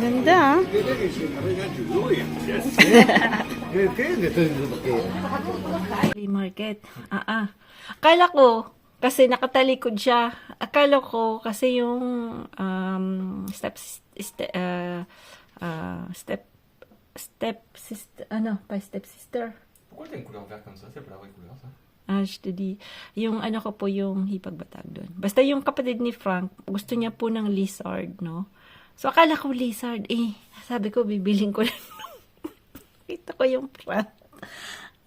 Ganda, ah. Flea market. Akala ko, kasi nakatalikod siya. Akala ko, kasi yung step sister, step sister. Pourquoi t'as une couleur verte comme ça? C'est pas la vraie couleur, ça. Je te di, yung ano ko po yung hipagbatag doon. Basta yung kapatid ni Frank, gusto niya po ng lizard, no? So, akala ko lizard, sabi ko, bibiling ko lang. Kita ko yung Frank.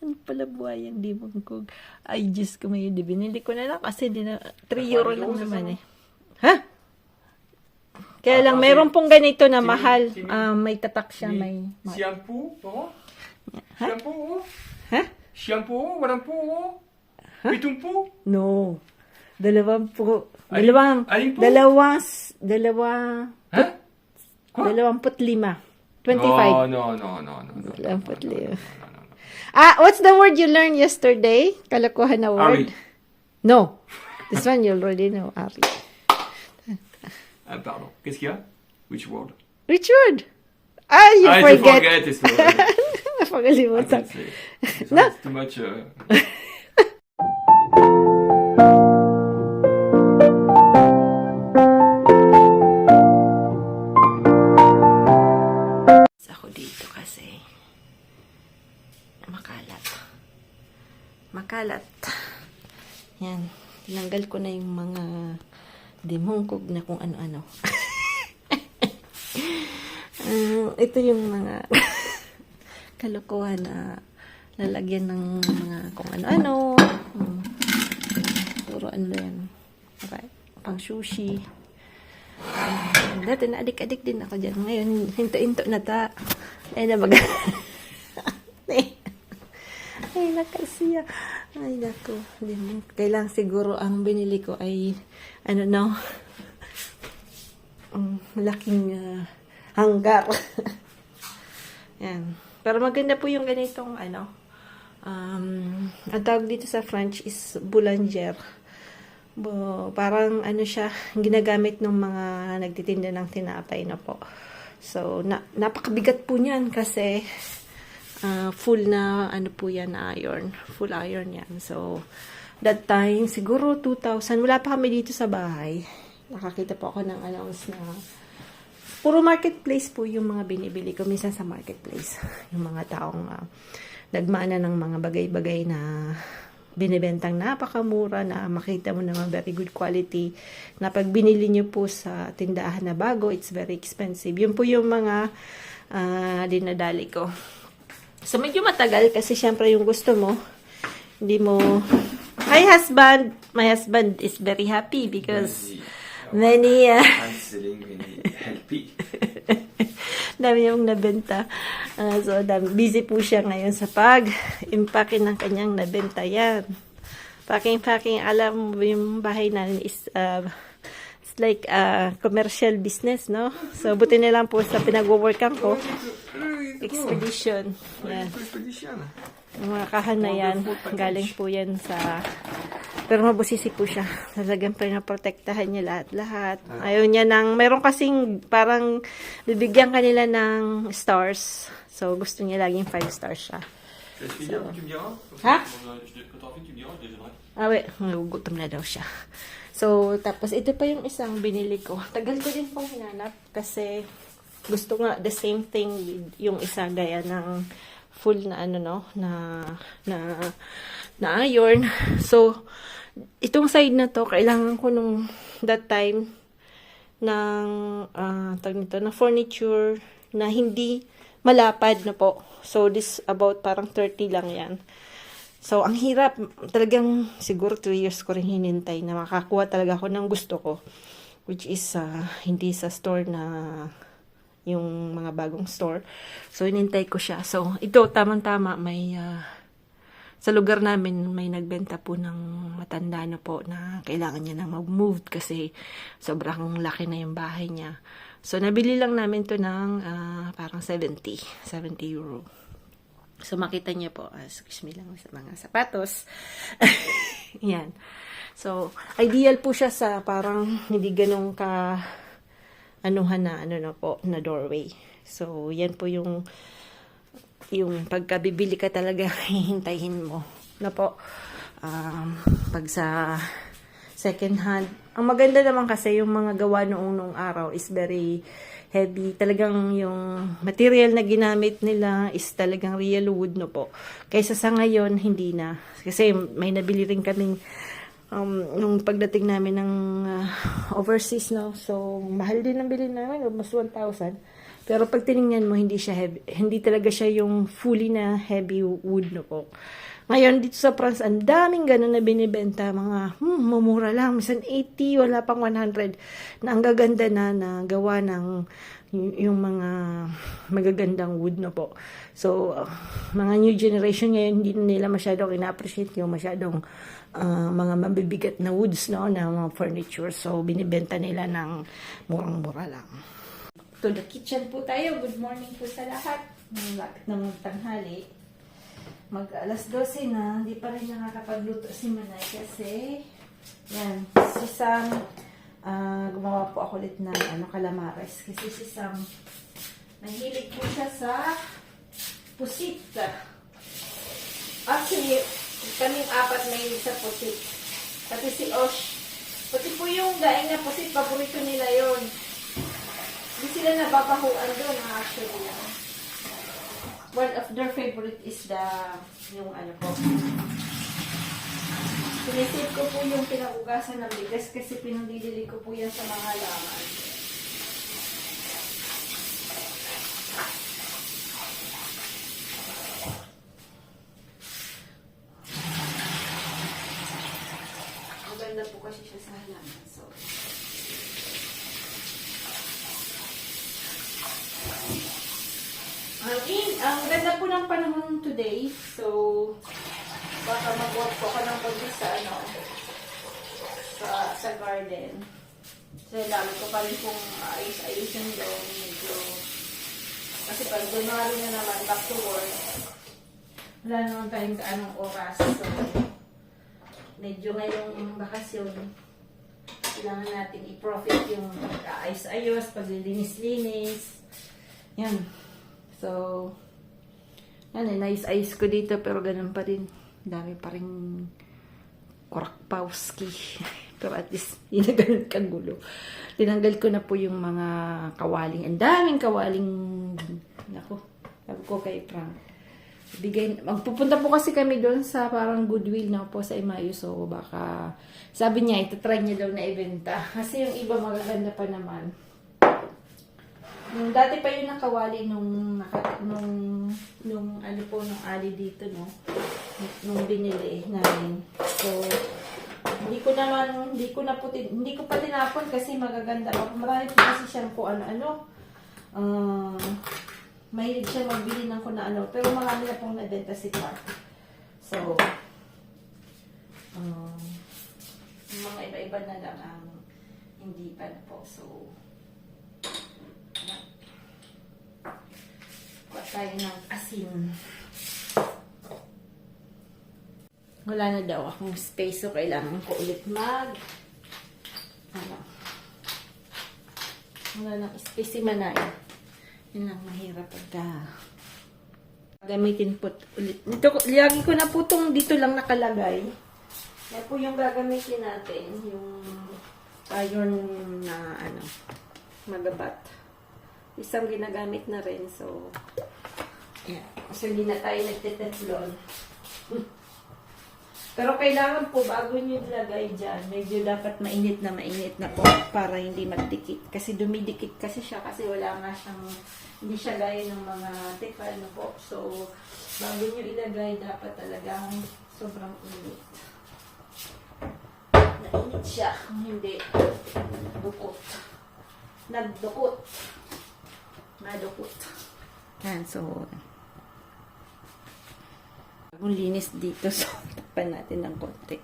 Ano pala buhayang di mangkog. Ay, Diyos ko may binili ko na lang kasi 3 euro lang naman eh. Ha? Kaya lang, meron pong ganito na mahal. May tatak siya, may... Shampoo, oh? Ha? Shampoo, oh? Ha? Shampoo, walang po, oh? Pitong po? No. Dalawang po. Alin po? Dalawang Ha? Quoi? 25. 25. No. 25. What's the word you learned yesterday? Kalokohan na word? Ari. No. This one you already know, Ari. Pardon. Qu'est-ce qu'il y a? Which word? Which word? You I forget. forget. It's I Napakalimutan. can't say. No. It's too much. Ako dito kasi makalat. Yan. Tinanggal ko na yung mga demongkog na kung ano-ano. Ito yung mga kalokohan na lalagyan ng mga kung ano-ano. Puro ano yan. Okay. Pang sushi. Dati na adik-adik din ako dyan. Ngayon, hinto-hinto na ta. Ay na ay nakasiya. Ay nako. Kailang siguro ang binili ko ay malaking hanggar. Yan. Pero maganda po yung ganitong ang tawag dito sa French is boulanger. Parang siya, ginagamit ng mga nagtitinda ng tinapay na po. So, napakabigat po niyan kasi full na po yan na iron. Full iron yan. So, that time, siguro 2000, wala pa kami dito sa bahay. Nakakita po ako ng announce na puro marketplace po yung mga binibili ko. Minsan sa marketplace. Yung mga taong nagmana ng mga bagay-bagay na binibentang napakamura na makita mo naman very good quality na pag binili nyo po sa tindahan na bago, it's very expensive. Yun po yung mga dinadali ko. So, medyo matagal kasi syempre yung gusto mo, hindi mo... Hi, husband! My husband is very happy because many... I'm selling many happy. Dami niyang nabenta. So, busy po siya ngayon sa pag-impake ng kanyang nabenta. Yan. Packing. Alam mo, yung bahay natin is it's like commercial business, no? So, buti na lang po sa pinag-workan ko. Expedition. Yan. Yung mga kahan na yan, galing po yan sa... Pero mabusisi po siya. Talagang pinaprotektahan niya lahat-lahat. Ayaw niya meron kasing parang bibigyan kanila ng stars. So, gusto niya laging 5 stars siya. So, ha? Wait. Gutom na daw siya. So, tapos ito pa yung isang binili ko. Tagal ko din pong hinanap kasi gusto nga the same thing with yung isa gaya ng full na na iron. So, itong side na to, kailangan ko nung that time ng ng furniture na hindi malapad na po. So, this about parang 30 lang yan. So, ang hirap. Talagang siguro 2 years ko rin hinintay na makakuha talaga ako ng gusto ko. Which is hindi sa store na yung mga bagong store. So, hinintay ko siya. So, ito, tamang-tama, may sa lugar namin, may nagbenta po ng matanda na po na kailangan niya na mag-move kasi sobrang laki na yung bahay niya. So, nabili lang namin to ng parang 70 euro. So, makita niya po, excuse me lang sa mga sapatos. Yan. So, ideal po siya sa parang hindi ganun ka anuhan na, ano na po, na doorway. So, yan po yung pagkabibili ka talaga, hihintayin mo. Na po, pag sa second hand, ang maganda naman kasi yung mga gawa noong araw is very heavy. Talagang yung material na ginamit nila is talagang real wood, no po. Kaysa sa ngayon, hindi na. Kasi may nabili rin kaming nung pagdating namin ng overseas, no. So, mahal din ang bilhin namin, almost 1,000. Pero pag tiningnan mo, hindi siya heavy, hindi talaga siya yung fully na heavy wood, no po. Ngayon, dito sa France, ang daming ganun na binibenta. Mga, mumura lang. Minsan 80, wala pang 100. Na ang gaganda na gawa ng yung mga magagandang wood na po. So, mga new generation ngayon, hindi na nila masyadong ina-appreciate yung masyadong mga mabibigat na woods, no, na mga furniture. So, binibenta nila ng murang-mura lang. To the kitchen po tayo. Good morning po sa lahat. Lapit ng tanghali. Mag alas 12 na, hindi pa rin nakakapagluto si Manay kasi yan, si Sam gumawa po ako ulit ng calamares kasi si Sam mahilig po siya sa pusit. Actually, kaming apat mahilig sa pusit. Pati si Osh, pati po yung daing na pusit, paborito nila yon. Hindi sila nababahuan doon actually. One of their favorite is yung ano po. Sinisip ko po yung pinag-ugasan ng bigas kasi pinandidili ko po yan sa mga laman. Maganda po kasi siya sa halaman. So, ang ganda po ng panahon today. So, baka mag-work po ako ng konti sa garden. So, lalo ko pa rin pong ayos-ayusin doon. Medyo, kasi pag January na naman, back to work, wala naman tayong kaanong oras. So, medyo ngayong bakasyon, kailangan natin i-profit yung pag-ayos-ayos, paglilinis-linis. Yan. So, nice-ayos ko dito pero ganun pa rin. Dami pa rin kurakpawski. Pero at least, hindi na ganun kagulo. Tinanggal ko na po yung mga kawaling. Ang daming kawaling. Naku, sabi ko kay Frank. Magpupunta po kasi kami doon sa parang Goodwill na po sa Imayo. So, baka, sabi niya, itatry niya daw na ibenta. Kasi yung iba magaganda pa naman. Nung dati pa yung nakawali nung ano po, nung ali dito, no? Nung binili namin. So, hindi ko pa tinapon kasi magaganda. Marami po kasi siyang po ano-ano. Mahilig siya magbili ng kung ano. Pero marami na pong nabenta si Clark. So, mga iba-iba na lang ang hindi pa na po. So, kuha tayo ng asin. Wala na daw akong space, so kailangan ko ulit wala nang space si Manay. Yun lang mahirap pagka gamitin po ulit. Lagi ko na po itong dito lang nakalagay. Yan po yung gagamitin natin, yung iron na magabat. Isang ginagamit na rin, so yan. So hindi na tayo nagteteflon. Pero kailangan po, bago nyo ilagay dyan, medyo dapat mainit na po para hindi magdikit. Kasi dumidikit kasi siya kasi wala nga siyang, hindi siya gaya ng mga tefal na po. So, bago nyo ilagay, dapat talagang sobrang init. Nainit siya, kung hindi, dukot. Nagdukot. Nadukot. Yan, so, bagong linis dito, so tapan natin ng konti.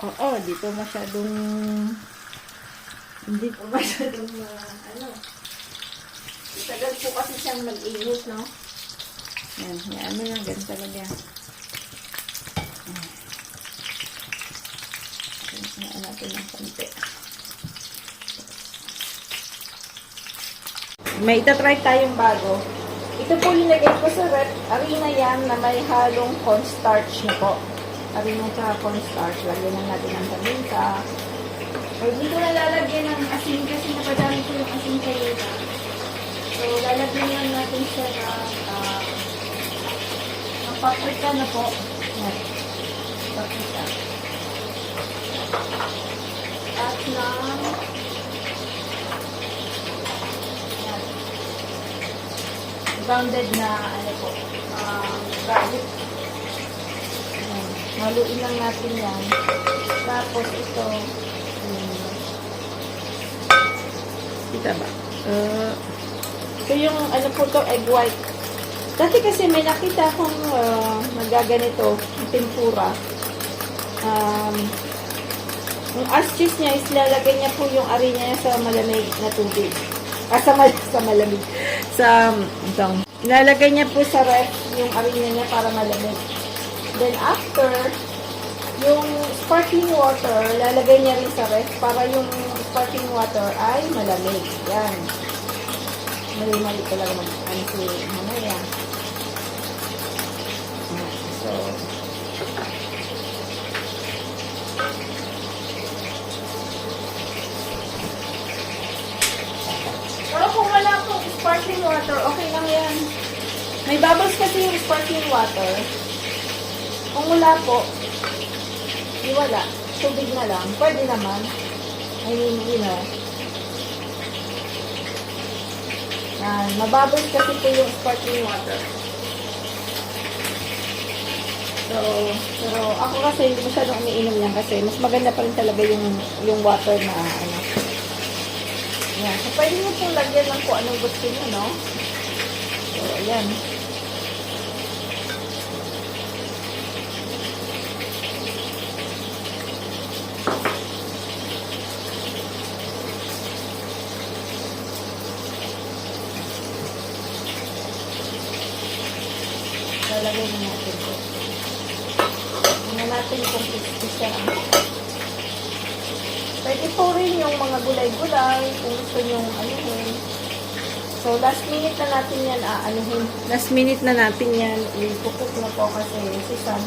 Oo, dito masyadong tagal po kasi siyang mag-init, no? Yan, yan mo lang, ganun talaga. natin ng konti. May itatry tayong bago. Ito po yung lagay ko sa rep. Harina yan na may halong cornstarch na po. Harina tsaka cornstarch. Lagyan na natin ng paminta. So, hindi ko na lalagyan ng asin kasi napadami ko yung asin kayo. So, lalagyan lang natin siya ng paprika na po. Yan. Paprika. At ng grounded na ano po, garlic. Ayan. Haluin lang natin yan. Tapos ito, kita ba? Ito yung ano po to, egg white. Dati kasi may nakita akong nagaganito, tempura. Yung cheese niya is lalagay niya po yung harina niya sa malamig na tubig. Sa malamig. Ilalagay niya po sa ref yung harina niya para malamig. Then after, yung sparkling water, lalagay niya rin sa ref para yung sparkling water ay malamig. Yan. Mali-mali talaga mag-ano si mamaya. So, pero kung wala pong sparkling water, okay lang yan. May bubbles kasi yung sparkling water. Kung wala po, wala. Tubig na lang. Pwede naman. I mean, you know. Mabubbles kasi po yung sparkling water. So, pero ako kasi hindi masyadong umiinom yan kasi mas maganda pa rin talaga yung water na ano. Yan. So, pwede nyo pong lagyan lang kung anong gusto nyo, no? So, ayan. Lalagay na natin ito. Tingnan natin kung crispy siya. Pwede po rin yung mga gulay-gulay kung gusto nyong anuhin. So, last minute na natin yan aanuhin. Last minute na natin yan i-cook na po kasi si Sam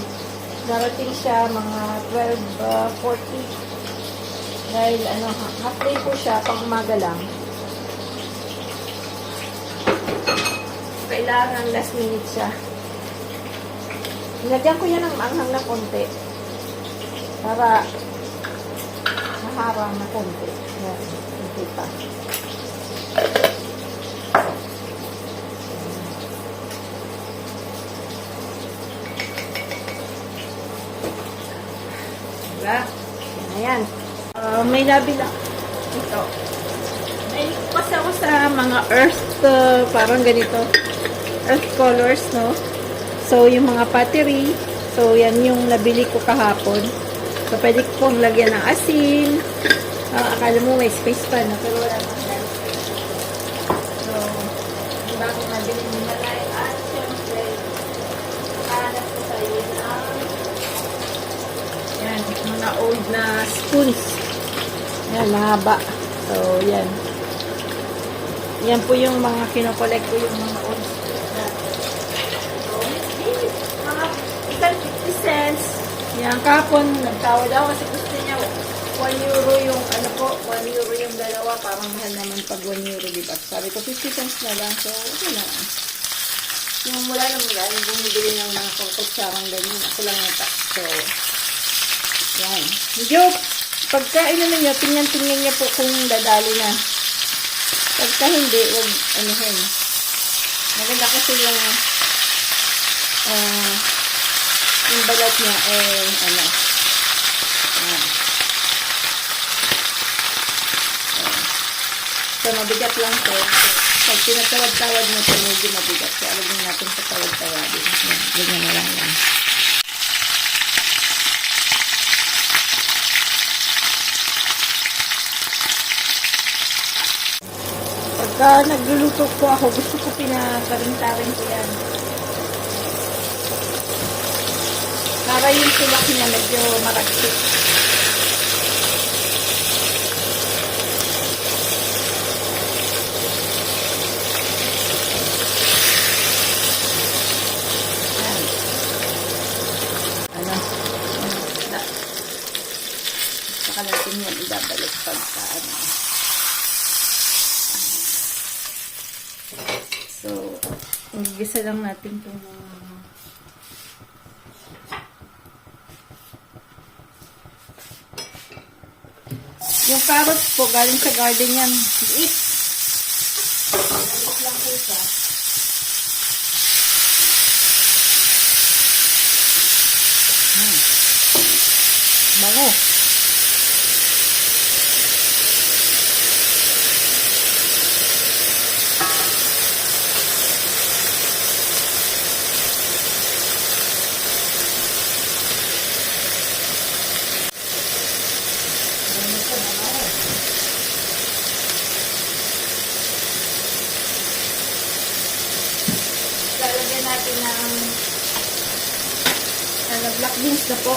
darating siya mga 12:40 dahil half day po siya pang umaga lang. Kailangan last minute siya. Nilagyan ko yan ng maanghang na konti para maharang na konti. Yan, konti pa. Diba? Ayan. May nabila. Ito. May pas ako sa mga earth, parang ganito. Earth colors, no? So, yung mga pottery. So, yan yung nabili ko kahapon. So, pwede ko pong lagyan ng asin. Akala mo may space pa, no? Pero wala naman yan. So, diba kung nabili mo na tayo? At, syempre, hanap ko tayo yan, mga old na spoons. Yan, mahaba. So, yan. Yan po yung mga kinokolect ko, yung mga old spoons. Mga 50 cents. Yan, kapon, nagtawad ako kasi gusto niya 1 euro yung, ano po, 1 euro yung dalawa. Parang mahal naman pag 1 euro, diba? Sabi ko, 50 cents na lang. So, okay na. Yung mula yung bumibili ng mga kutsarang ganyan. Ako lang nata. So, yan. Medyo, pagkain naman niya, tingnan niya po kung dadali na. Pagka hindi, huwag anuhin. Maganda kasi yung balat niya, So, mabigat lang to. Pag pinatawad-tawad mo ito, medyo mabigat. So, alagyan natin sa tawad-tawadin. Yan, ganyan na lang yan. Pagka nagluluto ko ako, gusto ko pinakarintarin ko yan. Para yung tulak niya medyo maragsik. saka natin yan ibabalik pagka ano. So, gigisa lang natin itong yung carrots po, galing sa garden yan. Liit. Liit lang po siya. Bango. Lalagyan natin ng black beans na po.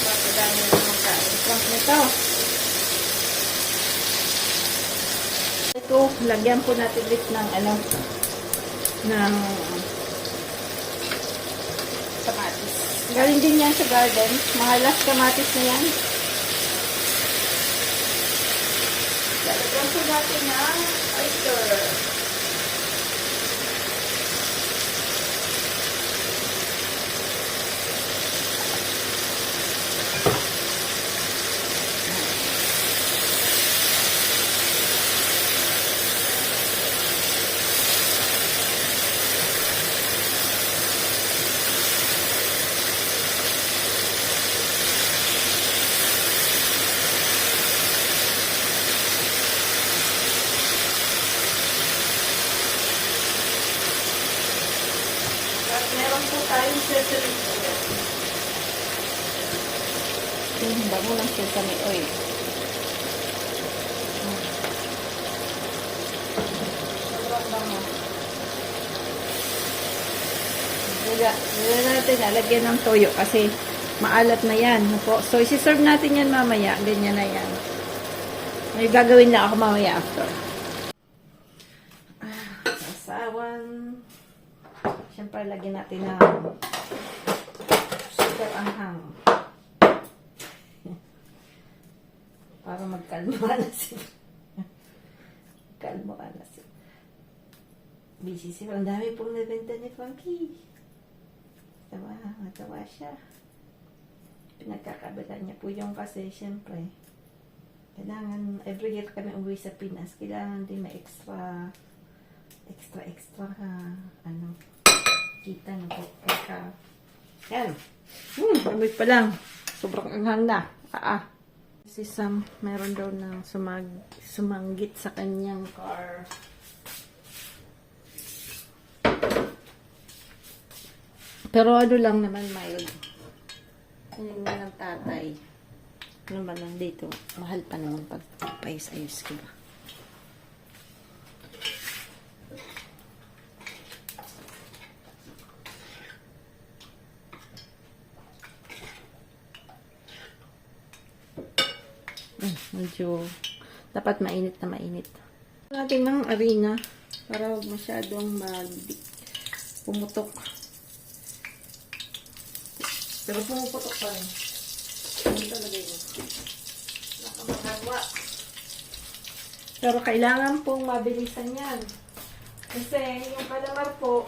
Pagkadami na ng kain. Trunk nito. Ito, lagyan po natin ulit ng ng kamatis. Galing din yan sa garden. Mga last kamatis na yan. Lalagyan po natin ng oyster. At meron po tayong sesame oil. Yung bango ng sesame oil. Sobrang bango. Nila natin nalagyan ng toyo kasi maalat na yan. So, isi-serve natin yan mamaya. Ganyan na yan. May gagawin na ako mamaya after. Sasawan. Siyempre, lagyan natin ng super anghang. Para magkalma na siya. Kalma na siya. Busy siya. Ang dami pong nabenta ni Funky. Matawa siya. Pinagkakabala niya po yung kasi, siyempre, kailangan, every year kami uwi sa Pinas, kailangan din may extra kita na po. Yan. Amoy pa lang. Sobrang anghang na. Si Sam, meron daw ng sumanggit sa kanyang car. Pero ano lang naman, mild. Ano lang ng tatay. Ano ba lang dito? Mahal pa naman pag payos-ayos ko ba? Medyo dapat mainit na mainit. Natin ng arena para huwag masyadong pumutok. Pero pumuputok pa rin. Ano talaga yun? Nakamagawa. Pero kailangan pong mabilisan yan. Kasi yung calamar po,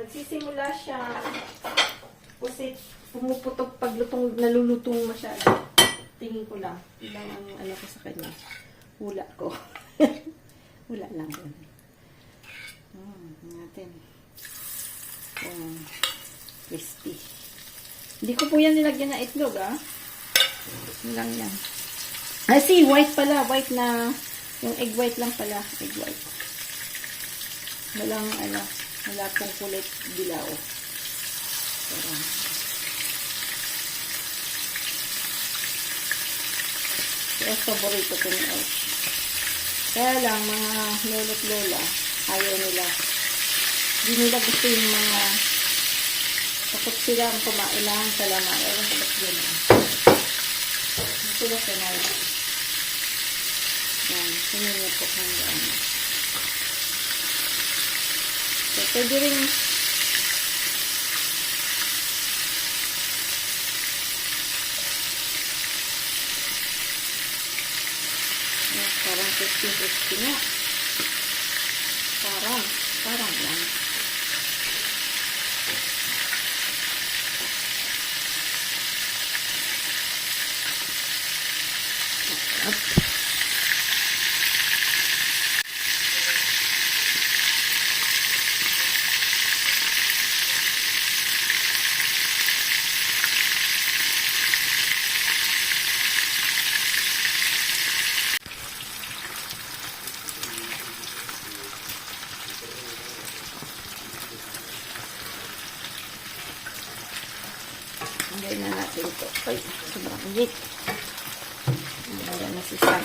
nagsisimula siya kasi pumuputok pag nalulutong masyado. Tingin ko lang. Ilang ang ko sa kanya. Hula ko. Hula lang yun. Natin. Crispy. Hindi ko po yan nilagyan na itlog, Yun lang yan. See, white pala. White na, yung egg white lang pala. Egg white. Walang, wala pong kulit dilaw. Pero paborito ko ni Osh. Kaya lang, mga lolo't lola, ayaw nila. Hindi nila gusto yung mga takot sila ang kumain lang sa lama. Ewan ko ba't yun. Gusto na sanay. Yan, tingin niyo po kung ano. So, pwede rin parang 50-50 nga. Parang lang. Up. Hanggang na natin ito. Ay, sobrang init. Hanggang na si Sam.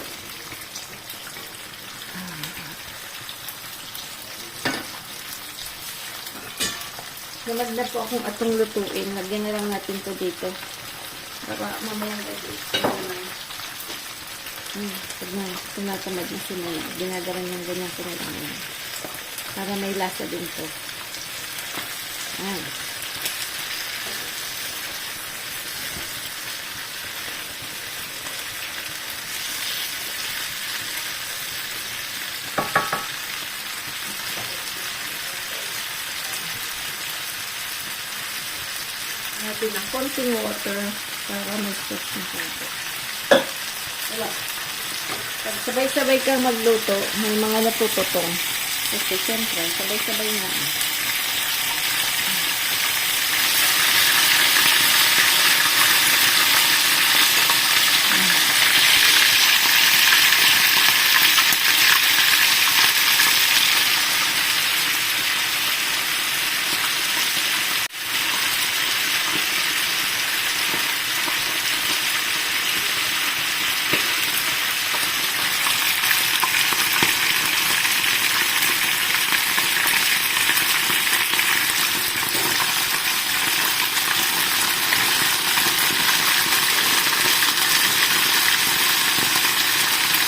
Namad na po akong atong lutuin. Lagyan na lang natin to dito. Para mamayang gabi. Pag na, tumatamad na sinunod. Ginagawa niyang ganyan ko na lang yan. Para may lasa din to. Ayan. Natin ng konting water para mag-stop na konti. Wala. Pag sabay-sabay kang magluto, may mga natututong. Kasi siyempre, sabay-sabay nga.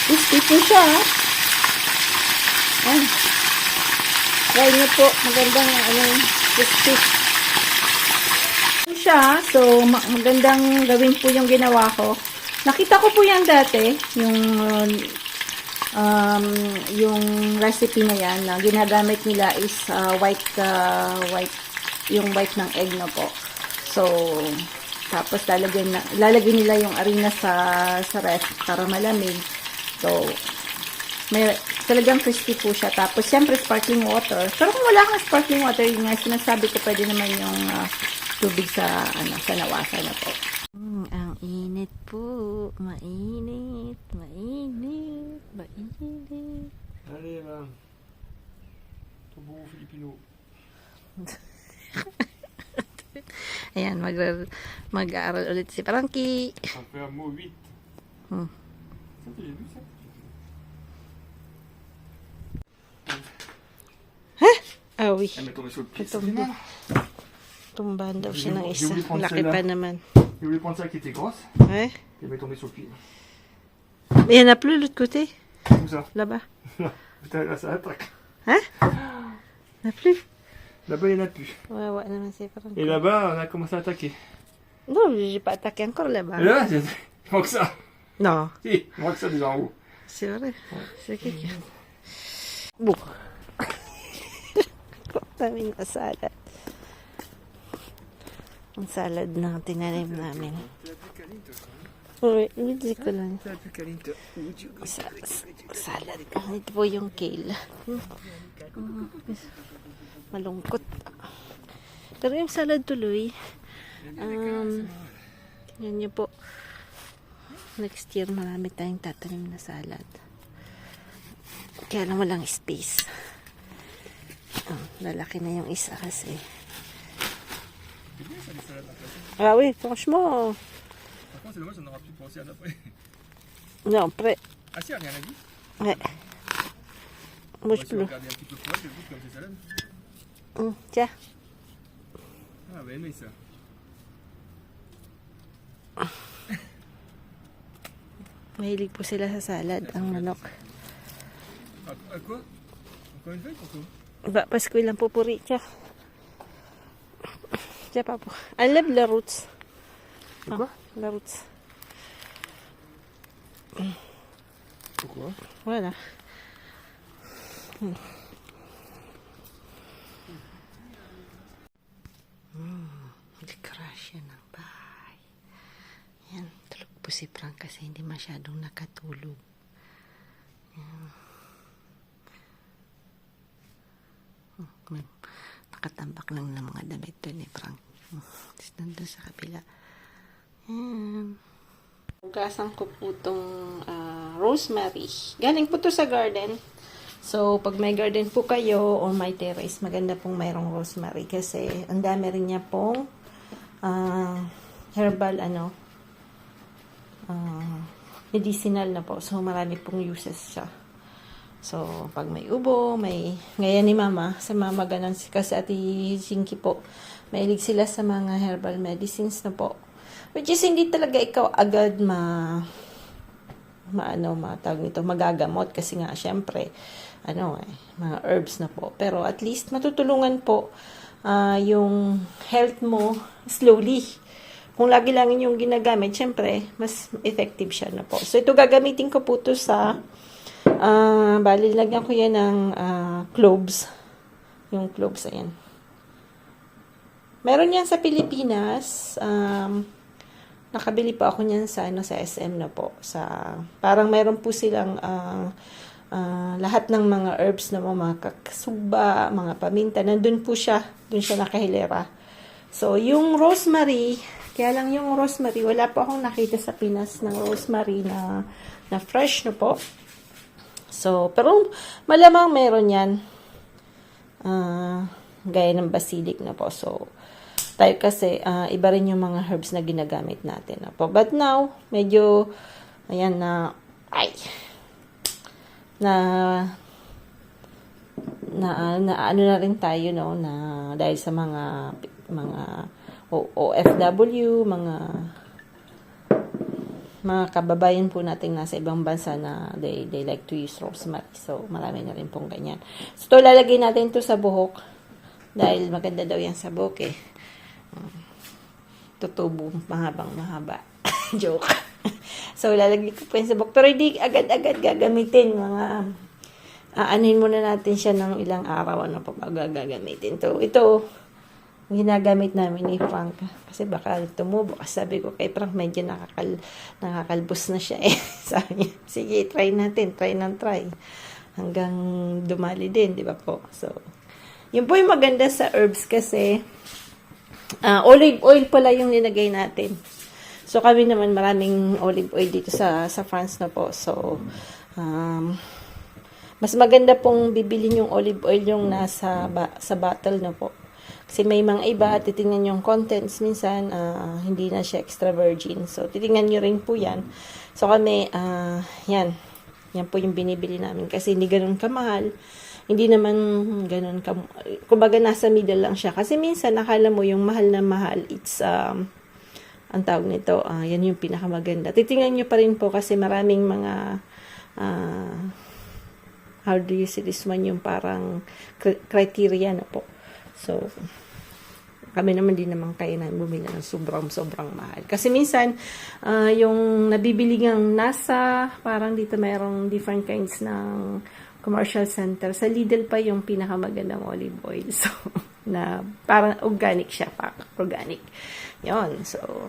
Crispy po siya, ha? Ay. Try niyo po. Magandang, crispy. Siya, so, magandang gawin po yung ginawa ko. Nakita ko po yan dati, yung recipe na yan, na ginagamit nila is yung white ng egg na po. So, tapos lalagyan nila yung harina sa ref para malamig. So, may talagang crispy po siya. Tapos, siyempre, sparkling water. Pero kung wala kang sparkling water, yun nga, sinasabi ko, pwede naman yung tubig sa nawasan na po. Ang init po. Mainit. Allez, là. Ton beau Filipino. Ayan, mag-aaral ulit si Frankie. Ça fait un mot 8. Hmm. Ça, j'ai vu ça. Ah, oui. Elle m'est tombée sur le pied. Ito Ça fait mal. Tumbahan daw siya ng J'ai isa. oublié de prendre Laki celle-là. pa naman. J'ai voulu prendre celle qui était grosse. Eh? Elle m'est tombée sur le pied. Il y en a plus de l'autre côté. Où ça? Là-bas. Putain, là, ça attaque. Hein? Il n'y en a plus. Là-bas, il n'y en a plus. Ouais, naman si Frankie. Et là-bas, on a commencé à attaquer. Non, j'ai pas attaqué encore là-bas. Et là, il manque ça. Non, Si, il manque ça déjà en haut. c'est vrai. C'est quelqu'un. Bon. Daming salad. Ang salad na tinanim namin. Hindi ko lang. Salad. Ito po yung kale. Malungkot. Pero yung salad tuloy, yan nyo po. Next year, marami tayong tatanim na salad. Kaya lang walang space. Lalaki na yung isa kasi. Ah oui, franchement. Par contre, c'est dommage, on n'aura plus pensé à l'après. Non, prêt. Ah si, rien à dire. Ouais. Moi, je On peux. va regarder un petit peu froid, je goûte comme c'est salade. Tiens. Ah, bah aimé ça. Mahilig po sila sa salad, ang manok. À quoi? Encore une feuille pour toi? Pasko lang pupuri siya. Siya pa po. I love the roots. Pourquoi? The roots. Pourquoi? Wala. Nag-crash yan ng bahay. Yan. Tulog po si Frank kasi hindi masyadong nakatulog. Yan. Nakatambak lang ng mga damit doon ni Frank. Tapos nandun sa kabila. Yan. Hugasan ko po itong rosemary. Galing po to sa garden. So, pag may garden po kayo o may terrace, maganda pong mayroong rosemary kasi ang dami rin niya pong herbal, medicinal na po. So, marami pong uses siya. So, pag may ubo, gaya ni Mama, sa Mama ganun, kasi Ate Jinky po, mahilig sila sa mga herbal medicines na po. Which is, hindi talaga ikaw agad matawag nito, magagamot kasi nga, syempre, mga herbs na po. Pero at least, matutulungan po yung health mo slowly. Kung lagi lang yung ginagamit, syempre, mas effective siya na po. So, ito gagamitin ko po to sa bali, lagyan ko yan ng cloves. Yung cloves, ayan. Meron yan sa Pilipinas. Nakabili po ako niyan sa SM na po. Parang meron po silang lahat ng mga herbs na mga kakasuba, mga paminta. Nandun po siya. Dun siya nakahilera. So, yung rosemary, kaya lang yung rosemary, wala po akong nakita sa Pinas ng rosemary na fresh na po. So, pero malamang meron yan. Gaya ng basilic na po. So, tayo kasi, iba rin yung mga herbs na ginagamit natin na po. But now, medyo, ayan na ano na rin tayo, no, na dahil sa mga OFW, mga kababayan po nating nasa ibang bansa na they like to use rosemary. So, marami na rin pong ganyan. So, ito, lalagay natin to sa buhok. Dahil maganda daw yan sa buhok eh. Tutubo, mahaba. Joke. So, lalagay ko po yan sa buhok. Pero hindi agad-agad gagamitin. Aanin muna natin siya ng ilang araw. Ano pa gagamitin. So, ito, ginagamit namin ni Frank kasi baka tumubo. Kasi sabi ko kay Frank, medyo nakakalbos na siya eh. Sabi niya, sige, try natin. Try hanggang dumali din, di ba po? So, yun po yung maganda sa herbs kasi olive oil pala yung nilagay natin. So, kami naman maraming olive oil dito sa France na po. So, mas maganda pong bibili yung olive oil yung nasa sa bottle na po. Kasi may mga iba, titingnan yung contents, minsan hindi na siya extra virgin. So, titingnan nyo rin po yan. So, kami, yan po yung binibili namin. Kasi hindi ganun kamahal. Hindi naman ganun kumbaga nasa middle lang siya. Kasi minsan, nakala mo yung mahal na mahal, it's, ang tawag nito, yan yung pinakamaganda. Titingnan nyo pa rin po kasi maraming mga, how do you say this one, yung parang criteria na po. So, kami naman din naman kaya na bumili ng sobrang mahal. Kasi minsan, yung nabibili ng nasa, parang dito mayroong different kinds ng commercial center. Sa Lidl pa yung pinakamagandang olive oil. So, na parang organic siya, organic. Yon. So,